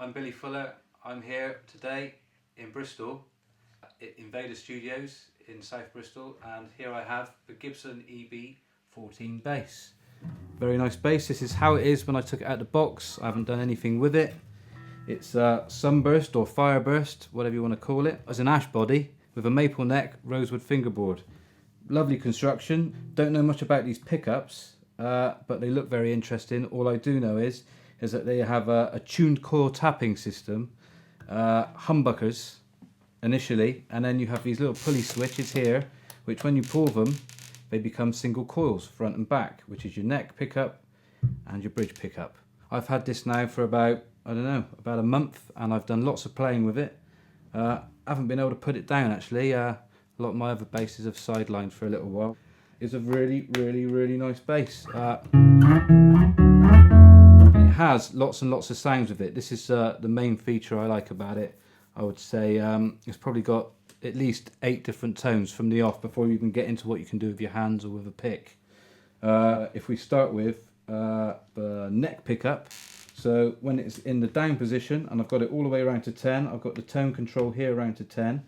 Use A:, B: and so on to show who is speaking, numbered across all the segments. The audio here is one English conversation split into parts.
A: I'm Billy Fuller. I'm here today in Bristol at Invada Studios in South Bristol, and here I have the Gibson EB14 Bass. Very nice bass. This is how it is when I took it out of the box. I haven't done anything with it. It's sunburst or fireburst, whatever you want to call it. It's an ash body with a maple neck, rosewood fingerboard. Lovely construction. Don't know much about these pickups, but they look very interesting. All I do know is that they have a tuned coil tapping system, humbuckers initially, and then you have these little pulley switches here, which when you pull them, they become single coils, front and back, which is your neck pickup and your bridge pickup. I've had this now for about, I don't know, about a month, and I've done lots of playing with it. Haven't been able to put it down actually. A lot of my other basses have sidelined for a little while. It's a really nice bass. It has lots and lots of sounds with it. This is the main feature I like about it. I would say it's probably got at least 8 different tones from the off before you even get into what you can do with your hands or with a pick. If we start with the neck pickup, so when it's in the down position, and I've got it all the way around to 10, I've got the tone control here around to 10.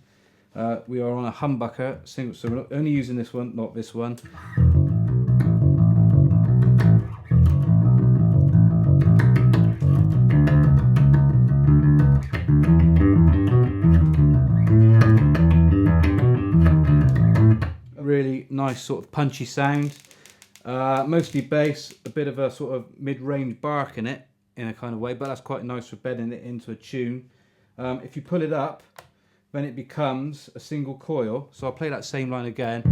A: We are on a humbucker single, so we're not only using this one, not this one. Really nice sort of punchy sound, mostly bass, a bit of a sort of mid-range bark in it in a kind of way, but that's quite nice for bedding it into a tune. If you pull it up, then it becomes a single coil, so I'll play that same line again.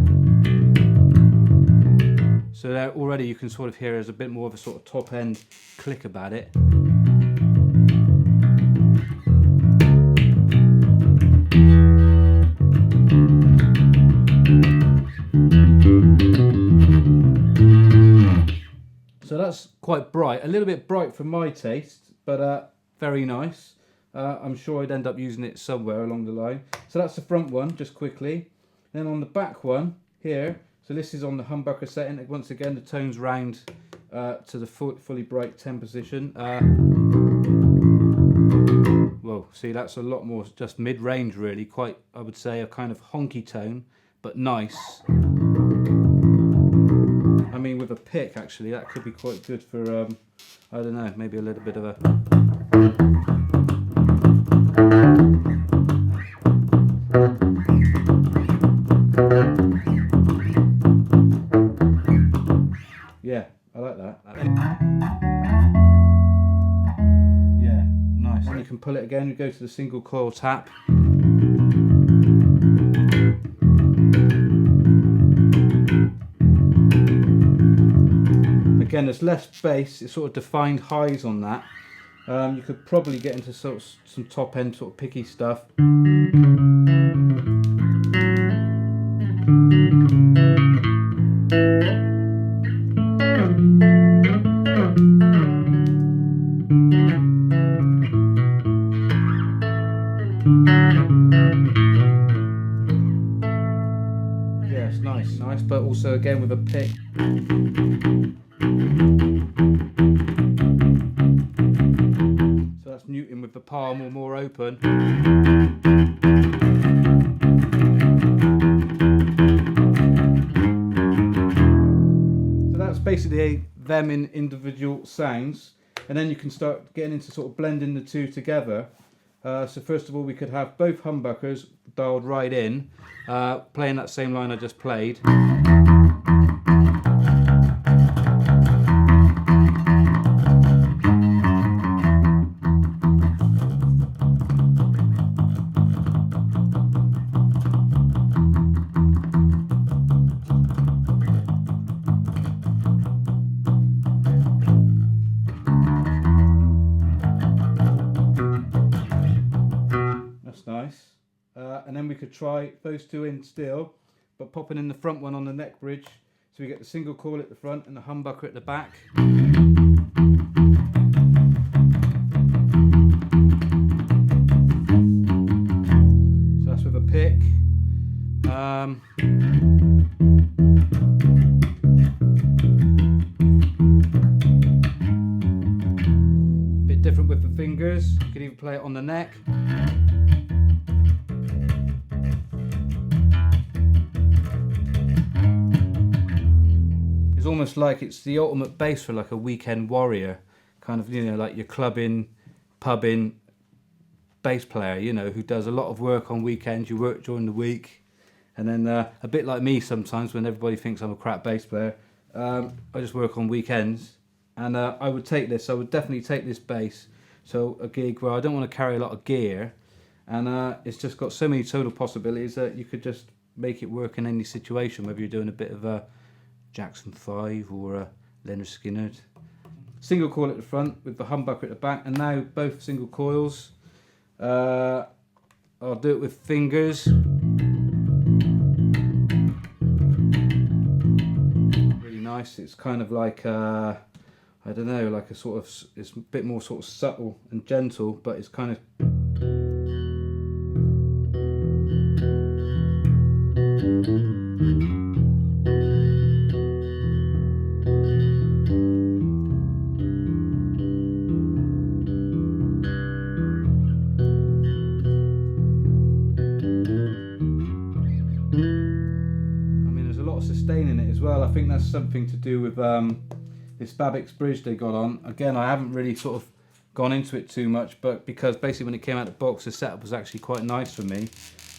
A: So there already you can sort of hear there's a bit more of a sort of top end click about it. So that's quite bright, a little bit bright for my taste, but very nice. I'm sure I'd end up using it somewhere along the line. So that's the front one, just quickly. Then on the back one here, so this is on the humbucker setting. Once again, the tone's round to the fully bright 10 position. Well, see, that's a lot more just mid-range really, quite, I would say, a kind of honky tone, but nice. I mean, with a pick, actually, that could be quite good for, I don't know, maybe a little bit of a... Yeah, I like that. Yeah, nice. And you can pull it again, you go to the single coil tap. Again, there's less bass, it's sort of defined highs on that. You could probably get into sort of some top end sort of picky stuff. Yeah, it's nice, but also again with a pick. So that's muting with the palm or more open. So that's basically them in individual sounds, and then you can start getting into sort of blending the two together. So first of all, we could have both humbuckers dialed right in, playing that same line I just played. Nice. And then we could try those two in still, but popping in the front one on the neck bridge, so we get the single coil at the front and the humbucker at the back. So that's with a pick. Bit different with the fingers. You could even play it on the neck. It's almost like it's the ultimate bass for like a weekend warrior, kind of, you know, like your clubbing, pubbing bass player, you know, who does a lot of work on weekends. You work during the week, and then a bit like me sometimes when everybody thinks I'm a crap bass player, I just work on weekends. And I would definitely take this bass. So a gig where I don't want to carry a lot of gear, and it's just got so many total possibilities that you could just make it work in any situation, whether you're doing a bit of a Jackson 5 or a Leonard Skinner. Single coil at the front with the humbucker at the back, and now both single coils. I'll do it with fingers. Really nice. It's kind of like I don't know, like a sort of, it's a bit more sort of subtle and gentle, but it's kind of. Sustain in it as well. I think that's something to do with this Babbitt's bridge they got on. Again, I haven't really sort of gone into it too much, but because basically when it came out of the box, the setup was actually quite nice for me,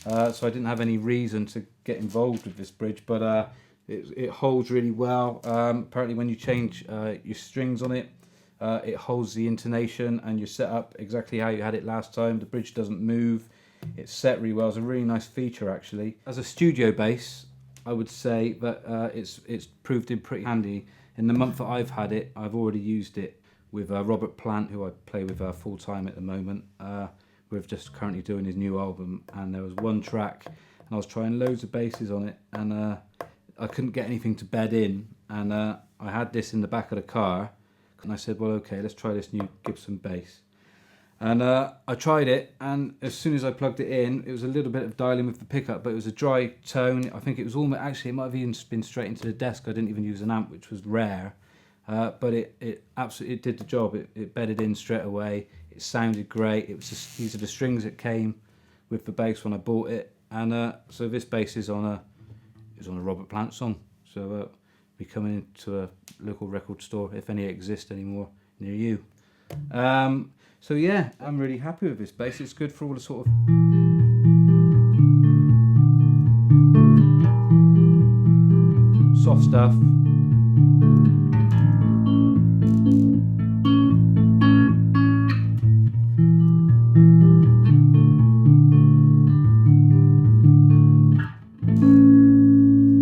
A: so I didn't have any reason to get involved with this bridge, but it holds really well. Apparently when you change your strings on it, it holds the intonation, and you set up exactly how you had it last time. The bridge doesn't move. It's set really well. It's a really nice feature actually. As a studio bass, I would say that it's proved in pretty handy. In the month that I've had it, I've already used it with Robert Plant, who I play with full time at the moment. We're just currently doing his new album, and there was one track, and I was trying loads of basses on it, and I couldn't get anything to bed in, and I had this in the back of the car, and I said, well, okay, let's try this new Gibson bass. And I tried it, and as soon as I plugged it in, it was a little bit of dialing with the pickup, but it was a dry tone. I think it was almost, actually, it might have even been straight into the desk. I didn't even use an amp, which was rare, but it absolutely did the job. It bedded in straight away. It sounded great. It was just, these are the strings that came with the bass when I bought it, and so this bass is on a Robert Plant song. So be coming into a local record store, if any exist anymore near you. So yeah, I'm really happy with this bass. It's good for all the sort of soft stuff.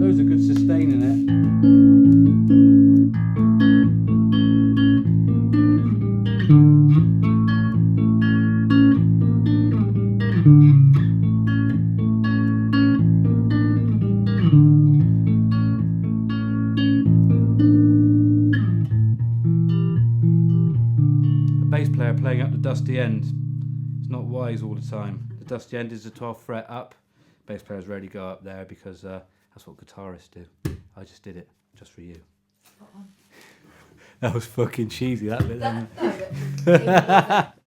A: Loads of good sustain in it. Bass player playing up the dusty end, it's not wise all the time. The dusty end is the 12th fret up. Bass players rarely go up there because that's what guitarists do. I just did it just for you. That was fucking cheesy, that bit.